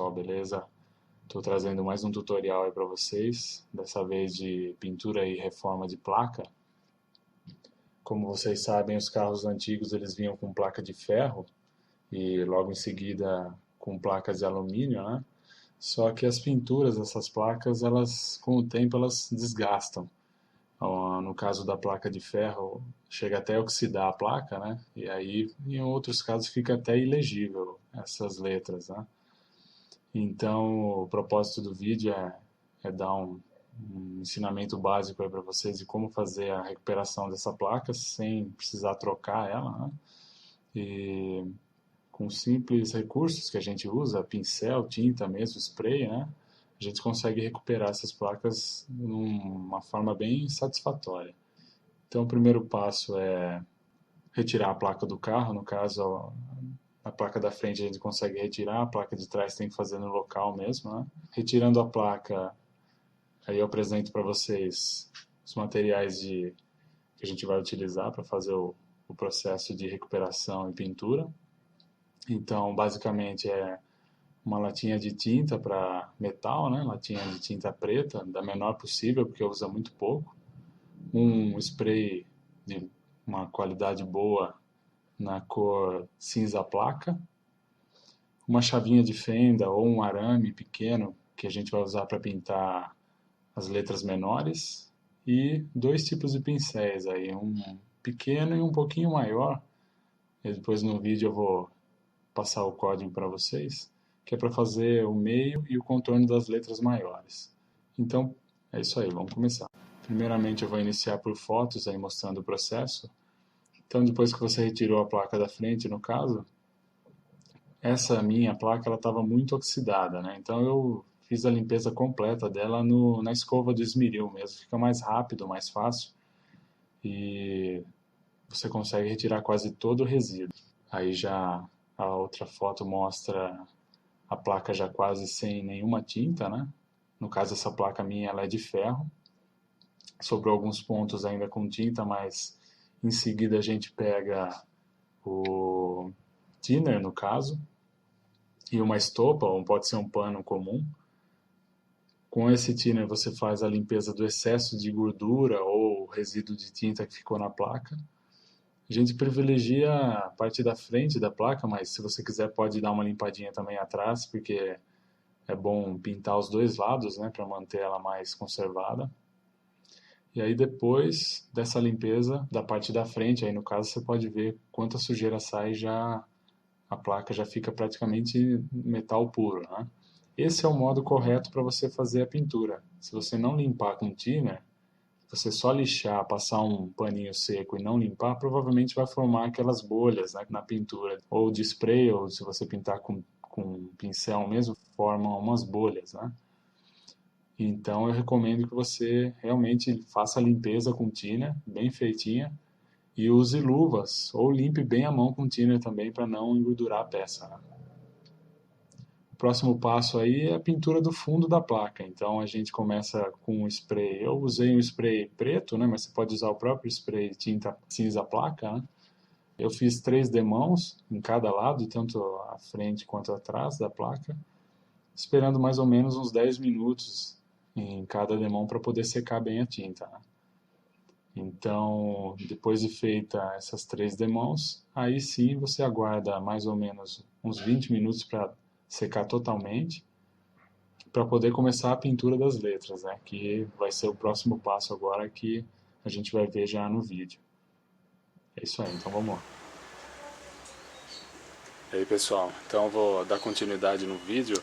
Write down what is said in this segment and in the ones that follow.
pessoal, beleza? Estou trazendo mais um tutorial aí para vocês, dessa vez de pintura e reforma de placa. Como vocês sabem, os carros antigos eles vinham com placa de ferro e logo em seguida com placas de alumínio, né? Só que as pinturas dessas placas, elas com o tempo elas desgastam. No caso da placa de ferro, chega até a oxidar a placa, né? E aí, em outros casos, fica até ilegível essas letras, né? Então, o propósito do vídeo é dar um ensinamento básico para vocês de como fazer a recuperação dessa placa sem precisar trocar ela, né? E com simples recursos que a gente usa, pincel, tinta mesmo, spray, né? A gente consegue recuperar essas placas de uma forma bem satisfatória. Então, o primeiro passo é retirar a placa do carro. No caso, a placa da frente a gente consegue retirar, a placa de trás tem que fazer no local mesmo, né? Retirando a placa, aí eu apresento para vocês os materiais que a gente vai utilizar para fazer o processo de recuperação e pintura. Então, basicamente é uma latinha de tinta para metal, né? Latinha de tinta preta, da menor possível, porque usa muito pouco. Um spray de uma qualidade boa na cor cinza placa. Uma chavinha de fenda ou um arame pequeno que a gente vai usar para pintar as letras menores. E dois tipos de pincéis aí, um pequeno e um pouquinho maior. E depois no vídeo eu vou passar o código para vocês, que é para fazer o meio e o contorno das letras maiores. Então, é isso aí, vamos começar. Primeiramente eu vou iniciar por fotos aí mostrando o processo. Então, depois que você retirou a placa da frente, no caso, essa minha placa ela estava muito oxidada, né? Então eu fiz a limpeza completa dela na escova do esmeril mesmo, fica mais rápido, mais fácil e você consegue retirar quase todo o resíduo. Aí já a outra foto mostra a placa já quase sem nenhuma tinta, né? No caso, essa placa minha ela é de ferro. Sobrou alguns pontos ainda com tinta, mas em seguida a gente pega o thinner, no caso, e uma estopa, ou pode ser um pano comum. Com esse thinner você faz a limpeza do excesso de gordura ou resíduo de tinta que ficou na placa. A gente privilegia a parte da frente da placa, mas se você quiser pode dar uma limpadinha também atrás, porque é bom pintar os dois lados, né, para manter ela mais conservada. E aí depois dessa limpeza da parte da frente, aí no caso você pode ver quanta sujeira sai, já a placa já fica praticamente metal puro, né? Esse é o modo correto para você fazer a pintura. Se você não limpar com thinner, você só lixar, passar um paninho seco e não limpar, provavelmente vai formar aquelas bolhas, né, na pintura. Ou de spray, ou se você pintar com pincel mesmo, formam umas bolhas, né? Então eu recomendo que você realmente faça a limpeza com thinner, bem feitinha, e use luvas, ou limpe bem a mão com thinner também para não engordurar a peça, né? O próximo passo aí é a pintura do fundo da placa. Então a gente começa com um spray. Eu usei um spray preto, né? Mas você pode usar o próprio spray tinta cinza placa, né? Eu fiz 3 demãos em cada lado, tanto a frente quanto atrás da placa, esperando mais ou menos uns 10 minutos em cada demão para poder secar bem a tinta, né? Então, depois de feita essas 3 demãos, aí sim você aguarda mais ou menos uns 20 minutos para secar totalmente, para poder começar a pintura das letras, né? Que vai ser o próximo passo agora que a gente vai ver já no vídeo. É isso aí, então vamos lá. E aí pessoal, então eu vou dar continuidade no vídeo,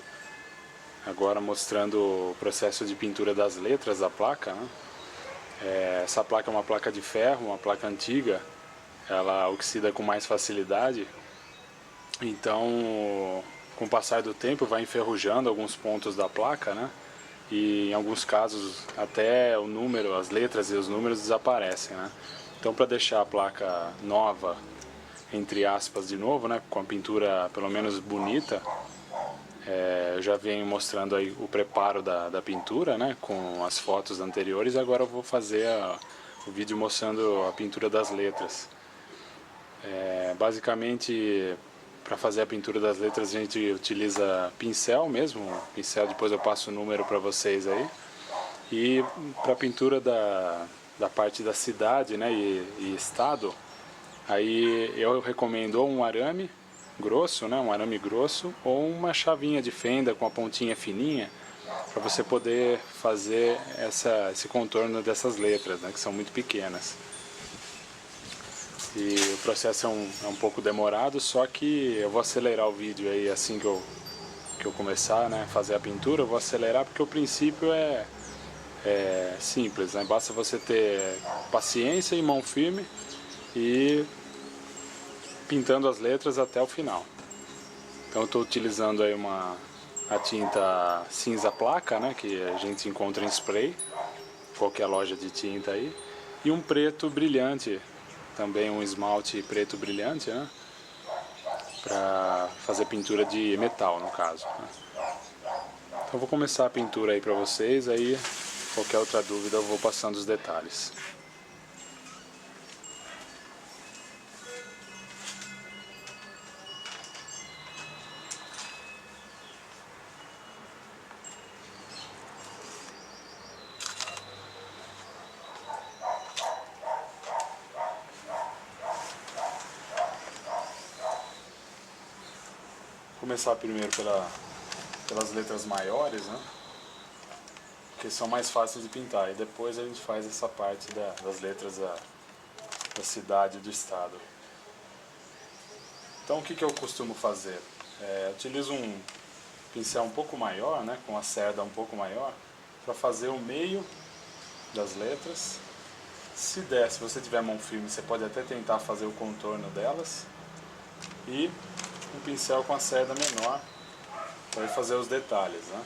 agora mostrando o processo de pintura das letras da placa, né? Essa placa é uma placa de ferro, uma placa antiga, ela oxida com mais facilidade, então com o passar do tempo vai enferrujando alguns pontos da placa, né? E em alguns casos até o número, as letras e os números desaparecem, né? Então para deixar a placa nova, entre aspas de novo, né? Com a pintura pelo menos bonita, eu já venho mostrando aí o preparo da pintura, né? Com as fotos anteriores, agora eu vou fazer o vídeo mostrando a pintura das letras. Basicamente Para fazer a pintura das letras a gente utiliza pincel mesmo, pincel, depois eu passo o número para vocês aí. E para a pintura da parte da cidade, né, e estado, aí eu recomendo ou um arame grosso, né, um arame grosso, ou uma chavinha de fenda com a pontinha fininha, para você poder fazer esse contorno dessas letras, né, que são muito pequenas. E o processo é um pouco demorado, só que eu vou acelerar o vídeo aí assim que eu começar, né, fazer a pintura. Eu vou acelerar porque o princípio é simples, né? Basta você ter paciência e mão firme e pintando as letras até o final. Então eu estou utilizando aí a tinta cinza placa, né, que a gente encontra em spray, qualquer loja de tinta aí, e um preto brilhante, também um esmalte preto brilhante, né, para fazer pintura de metal, no caso, né. Então eu vou começar a pintura aí para vocês, aí qualquer outra dúvida eu vou passando os detalhes. Vou começar primeiro pelas letras maiores, né, que são mais fáceis de pintar, e depois a gente faz essa parte das letras da cidade e do estado. Então o que eu costumo fazer? Utilizo um pincel um pouco maior, né, com a cerda um pouco maior, para fazer o meio das letras. Se você tiver mão firme, você pode até tentar fazer o contorno delas, e um pincel com a cerda menor para fazer os detalhes, né.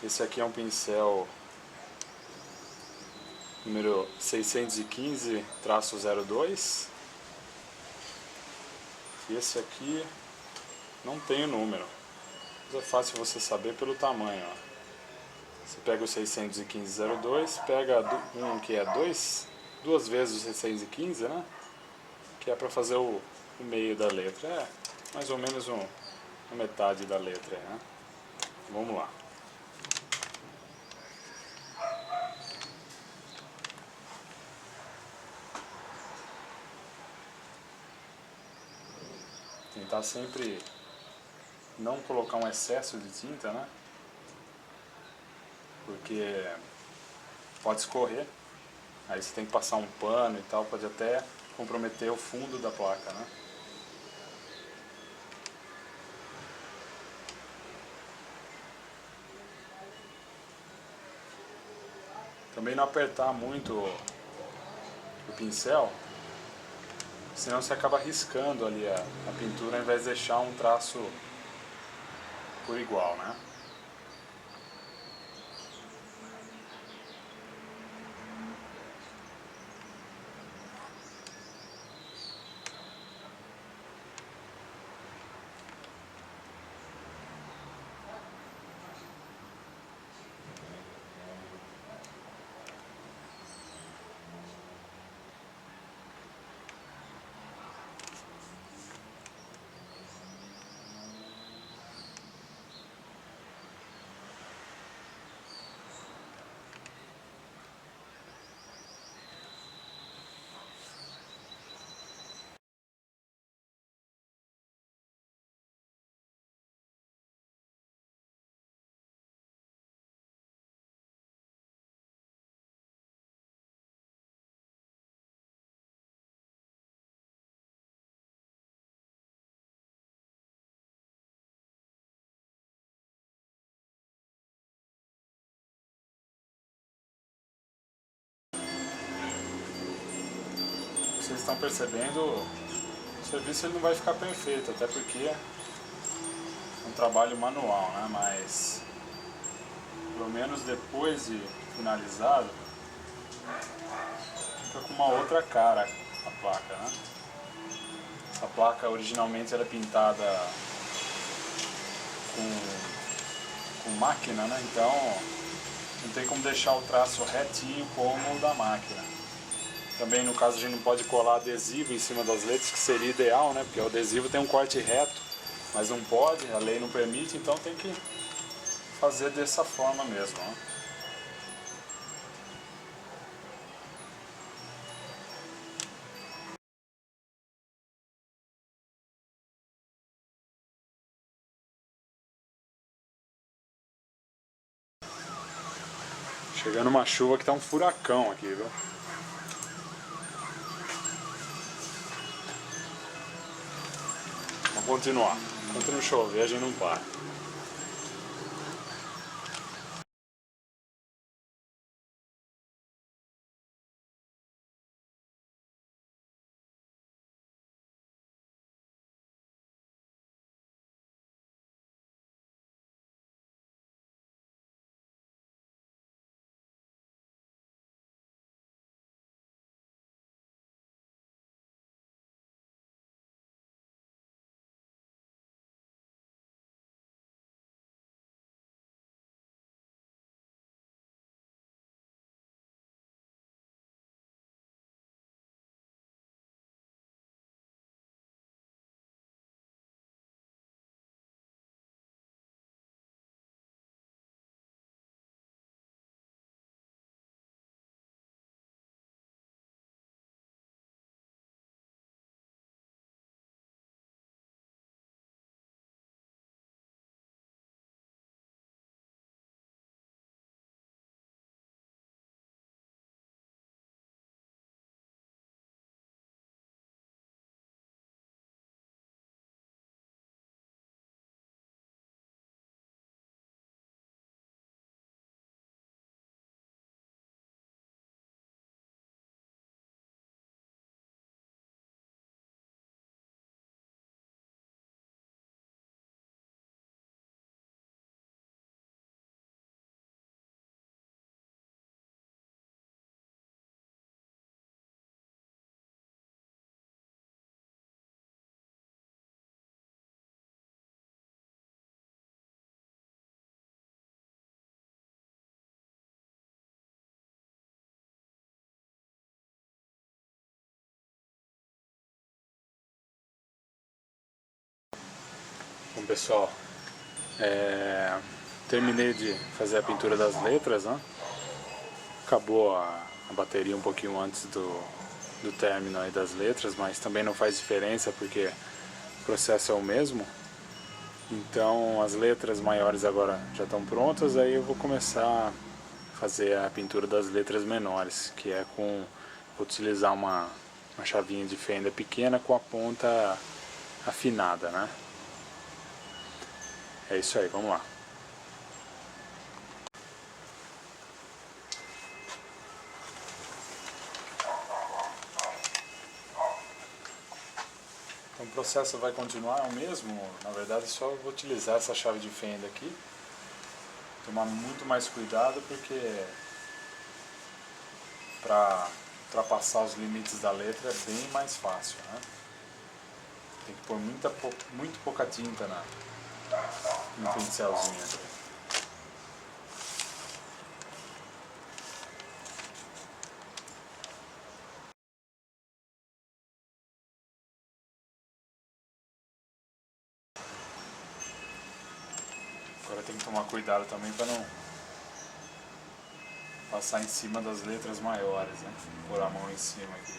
Esse aqui é um pincel número 615-02. E esse aqui não tem o número, mas é fácil você saber pelo tamanho, ó. Você pega o 615-02, pega um que é duas vezes o 615, né? Que é para fazer o meio da letra. É mais ou menos a metade da letra, né? Vamos lá. Tentar sempre não colocar um excesso de tinta, né? Porque pode escorrer, aí você tem que passar um pano e tal, pode até comprometer o fundo da placa, né? Também não apertar muito o pincel, senão você acaba riscando ali a pintura ao invés de deixar um traço por igual, né? Vocês estão percebendo, o serviço ele não vai ficar perfeito, até porque é um trabalho manual, né? Mas pelo menos depois de finalizado, fica com uma outra cara a placa, né? Essa placa originalmente ela é pintada com máquina, né? Então não tem como deixar o traço retinho como o da máquina. Também no caso a gente não pode colar adesivo em cima das letras, que seria ideal, né? Porque o adesivo tem um corte reto, mas não pode, a lei não permite, então tem que fazer dessa forma mesmo, né? Chegando uma chuva que tá um furacão aqui, viu? Vamos continuar. Enquanto não chover, a gente não para. Bom, pessoal, terminei de fazer a pintura das letras, né? Acabou a bateria um pouquinho antes do término aí das letras, mas também não faz diferença porque o processo é o mesmo. Então as letras maiores agora já estão prontas, aí eu vou começar a fazer a pintura das letras menores, que é com utilizar uma chavinha de fenda pequena com a ponta afinada, né? É isso aí, vamos lá. Então o processo vai continuar o mesmo, na verdade só vou utilizar essa chave de fenda aqui. Tomar muito mais cuidado porque para ultrapassar os limites da letra é bem mais fácil, né? Tem que pôr muito pouca tinta no pincelzinho aqui. Agora tem que tomar cuidado também para não passar em cima das letras maiores, né? Pôr a mão em cima aqui.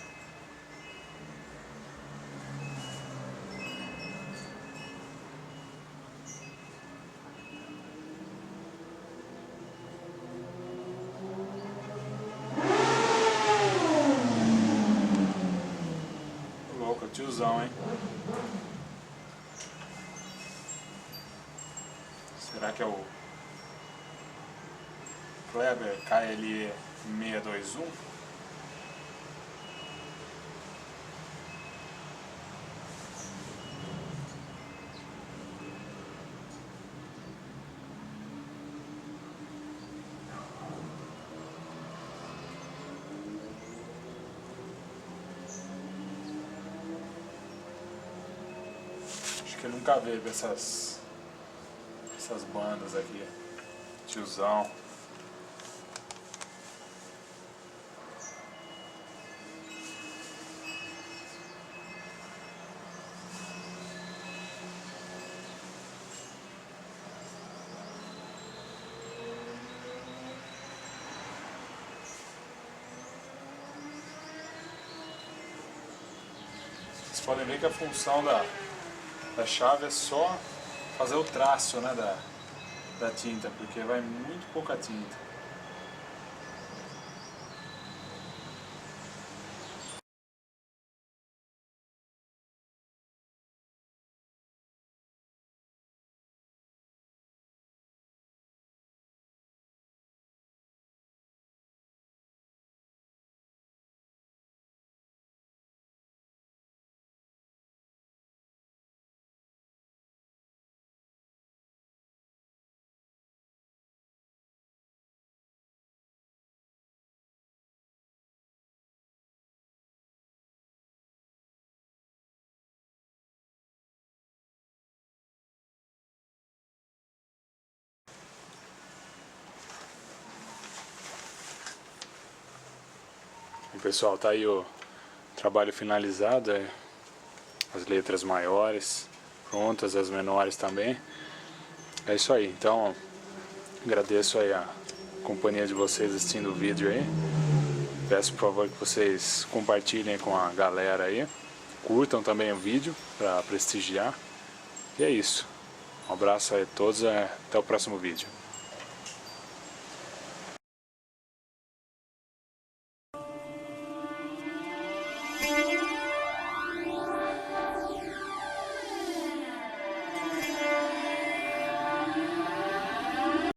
Louco, tiozão, hein? Será que é o Kleber KLE 621? Acho que eu nunca vi essas bandas aqui. Tiozão. podem ver que a função da chave é só fazer o traço, né, da tinta, porque vai muito pouca tinta. E pessoal, tá aí o trabalho finalizado, as letras maiores prontas, as menores também. É isso aí, então agradeço aí a companhia de vocês assistindo o vídeo aí. Peço por favor que vocês compartilhem com a galera aí, curtam também o vídeo para prestigiar. E é isso, um abraço aí a todos, até o próximo vídeo.